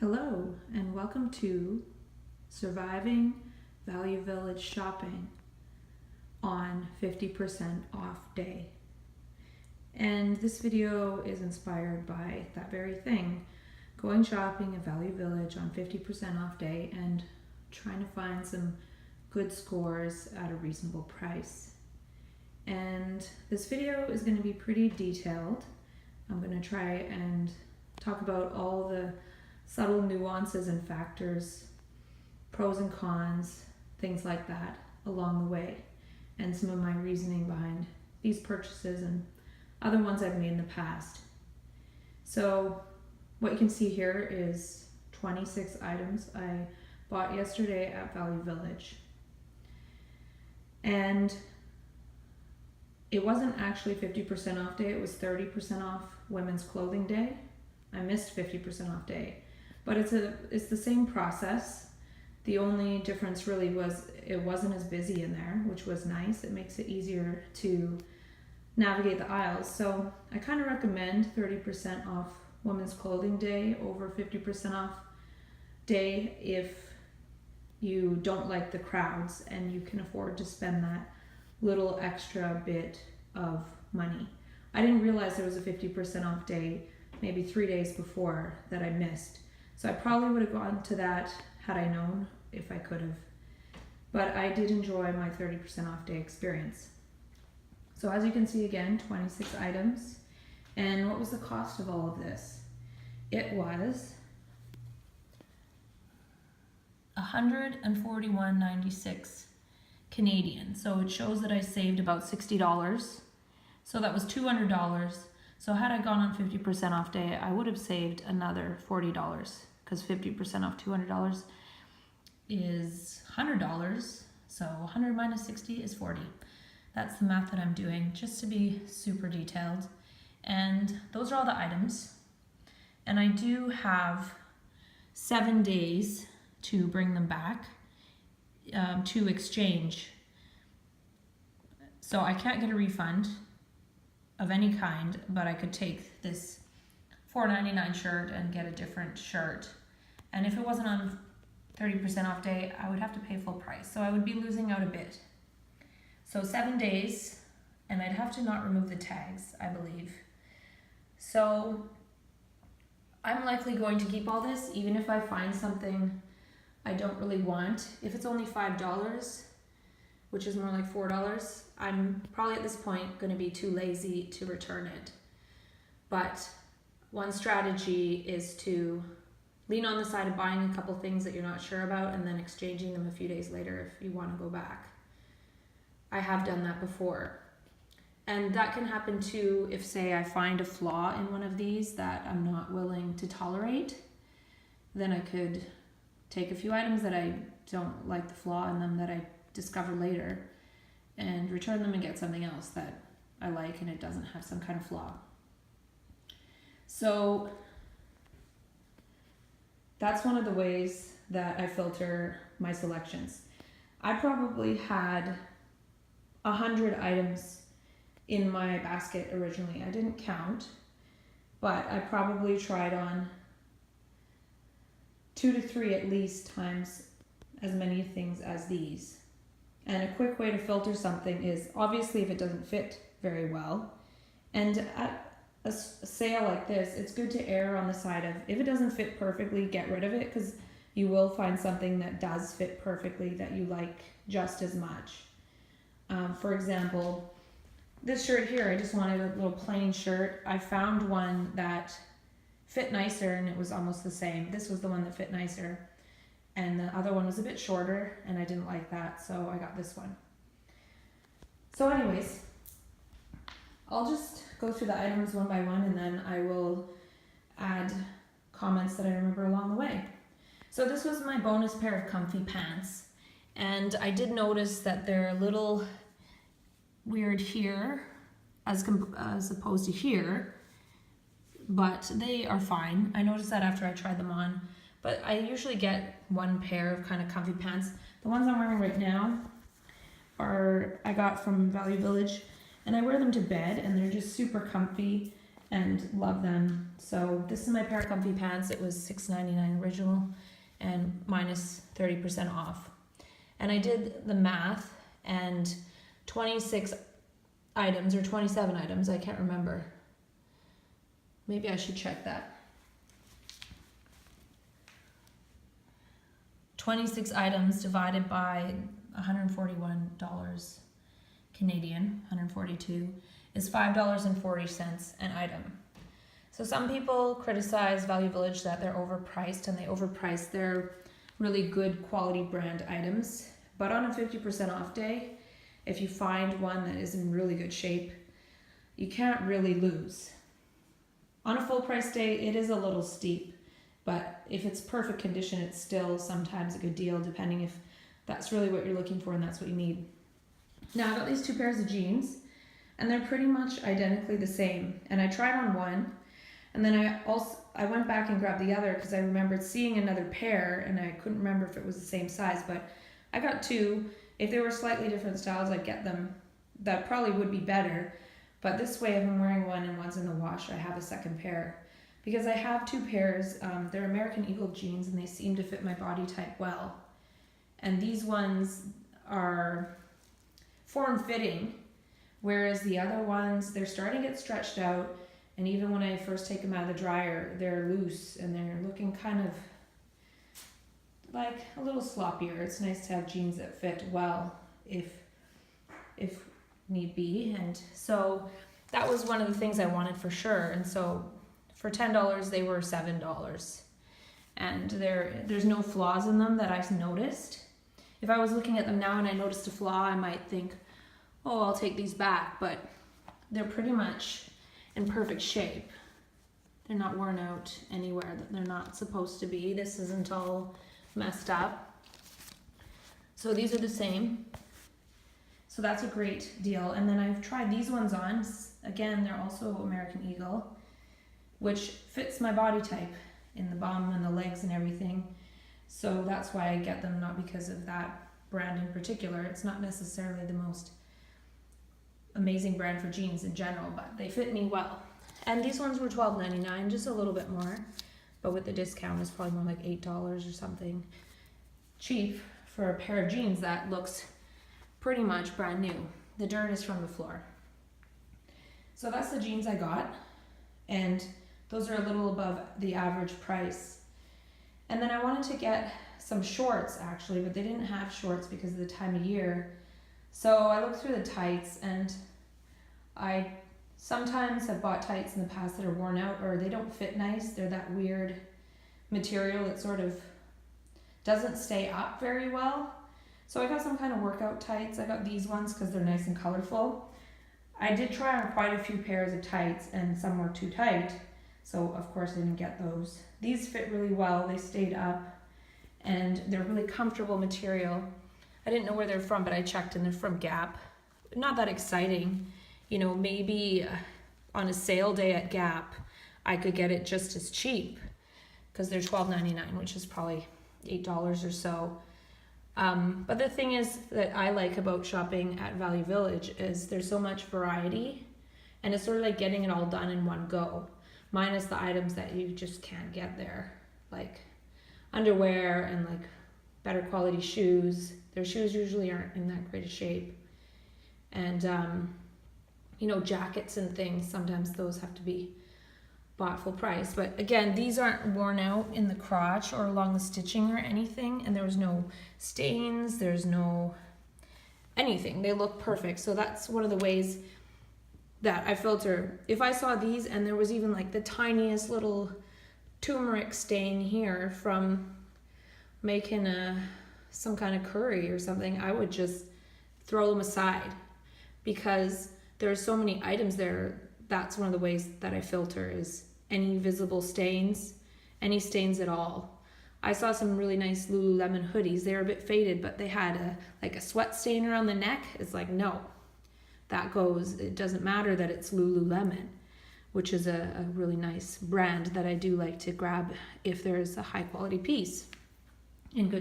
Hello, and welcome to Surviving Value Village Shopping on 50% Off Day. And this video is inspired by that very thing, going shopping at Value Village on 50% off day and trying to find some good scores at a reasonable price. And this video is going to be pretty detailed. I'm going to try and talk about all the subtle nuances and factors, pros and cons, things like that along the way, and some of my reasoning behind these purchases and other ones I've made in the past. So what you can see here is 26 items I bought yesterday at Value Village. And it wasn't actually 50% off day, it was 30% off women's clothing day. I missed 50% off day. But it's the same process. The only difference really was it wasn't as busy in there, which was nice. It makes it easier to navigate the aisles. So I kind of recommend 30% off women's clothing day over 50% off day if you don't like the crowds and you can afford to spend that little extra bit of money. I didn't realize there was a 50% off day maybe 3 days before that I missed. So I probably would have gone to that had I known, if I could have. But I did enjoy my 30% off day experience. So as you can see again, 26 items. And what was the cost of all of this? It was $141.96 Canadian. So it shows that I saved about $60. So that was $200. So had I gone on 50% off day, I would have saved another $40 because 50% off $200 is $100. So 100 minus 60 is 40. That's the math that I'm doing just to be super detailed. And those are all the items. And I do have 7 days to bring them back to exchange. So I can't get a refund of any kind, but I could take this $4.99 shirt and get a different shirt. And if it wasn't on 30% off day, I would have to pay full price. So I would be losing out a bit. So 7 days, and I'd have to not remove the tags, I believe. So I'm likely going to keep all this, even if I find something I don't really want. If it's only $5, which is more like $4, I'm probably at this point going to be too lazy to return it. But one strategy is to lean on the side of buying a couple things that you're not sure about and then exchanging them a few days later if you want to go back. I have done that before. And that can happen too if, say, I find a flaw in one of these that I'm not willing to tolerate. Then I could take a few items that I don't like the flaw in them that I discover later and return them and get something else that I like and it doesn't have some kind of flaw. So that's one of the ways that I filter my selections. I probably had 100 items in my basket originally. I didn't count, but I probably tried on 2 to 3 at least times as many things as these. And a quick way to filter something is obviously if it doesn't fit very well. And at a sale like this, it's good to err on the side of if it doesn't fit perfectly, get rid of it, because you will find something that does fit perfectly that you like just as much. For example, this shirt here, I just wanted a little plain shirt. I found one that fit nicer and it was almost the same. This was the one that fit nicer. And the other one was a bit shorter and I didn't like that, so I got this one. So anyways, I'll just go through the items one by one and then I will add comments that I remember along the way. So this was my bonus pair of comfy pants. And I did notice that they're a little weird here as opposed to here, but they are fine. I noticed that after I tried them on. But I usually get one pair of kind of comfy pants. The ones I'm wearing right now I got from Value Village, and I wear them to bed and they're just super comfy and love them. So this is my pair of comfy pants. It was $6.99 original and minus 30% off. And I did the math, and 26 items or 27 items, I can't remember. Maybe I should check that. 26 items divided by $141 Canadian, 142, is $5.40 an item. So some people criticize Value Village that they're overpriced, and they overprice their really good quality brand items. But on a 50% off day, if you find one that is in really good shape, you can't really lose. On a full price day, it is a little steep, but if it's perfect condition, it's still sometimes a good deal, depending if that's really what you're looking for and that's what you need. Now, I got these two pairs of jeans, and they're pretty much identically the same. And I tried on one, and then I went back and grabbed the other because I remembered seeing another pair, and I couldn't remember if it was the same size, but I got two. If they were slightly different styles, I'd get them. That probably would be better. But this way, if I'm wearing one and one's in the wash, I have a second pair. Because I have two pairs. They're American Eagle jeans, and they seem to fit my body type well. And these ones are form-fitting, whereas the other ones, they're starting to get stretched out. And even when I first take them out of the dryer, they're loose and they're looking kind of like a little sloppier. It's nice to have jeans that fit well if need be. And so that was one of the things I wanted for sure. And so for $10, they were $7. And there's no flaws in them that I've noticed. If I was looking at them now and I noticed a flaw, I might think, oh, I'll take these back. But they're pretty much in perfect shape. They're not worn out anywhere that they're not supposed to be. This isn't all messed up. So these are the same. So that's a great deal. And then I've tried these ones on. Again, they're also American Eagle, which fits my body type in the bum and the legs and everything. So that's why I get them, not because of that brand in particular. It's not necessarily the most amazing brand for jeans in general, but they fit me well. And these ones were $12.99, just a little bit more, but with the discount it's probably more like $8 or something. Cheap for a pair of jeans that looks pretty much brand new. The dirt is from the floor. So that's the jeans I got, and those are a little above the average price. And then I wanted to get some shorts actually, but they didn't have shorts because of the time of year. So I looked through the tights, and I sometimes have bought tights in the past that are worn out or they don't fit nice. They're that weird material that sort of doesn't stay up very well. So I got some kind of workout tights. I got these ones because they're nice and colorful. I did try on quite a few pairs of tights, and some were too tight. So of course I didn't get those. These fit really well. They stayed up, and they're really comfortable material. I didn't know where they're from, but I checked, and they're from Gap. Not that exciting. You know, maybe on a sale day at Gap, I could get it just as cheap because they're $12.99, which is probably $8 or so. But the thing is that I like about shopping at Value Village is there's so much variety, and it's sort of like getting it all done in one go, minus the items that you just can't get there, like underwear and like better quality shoes. Their shoes usually aren't in that great a shape. And, jackets and things, sometimes those have to be bought full price. But again, these aren't worn out in the crotch or along the stitching or anything. And there was no stains, there's no anything. They look perfect. So that's one of the ways that I filter. If I saw these and there was even like the tiniest little turmeric stain here from making some kind of curry or something, I would just throw them aside because there are so many items there. That's one of the ways that I filter, is any visible stains, any stains at all. I saw some really nice Lululemon hoodies. They were a bit faded, but they had a sweat stain around the neck. It's like, no, that goes. It doesn't matter that it's Lululemon, which is a really nice brand that I do like to grab if there's a high quality piece in good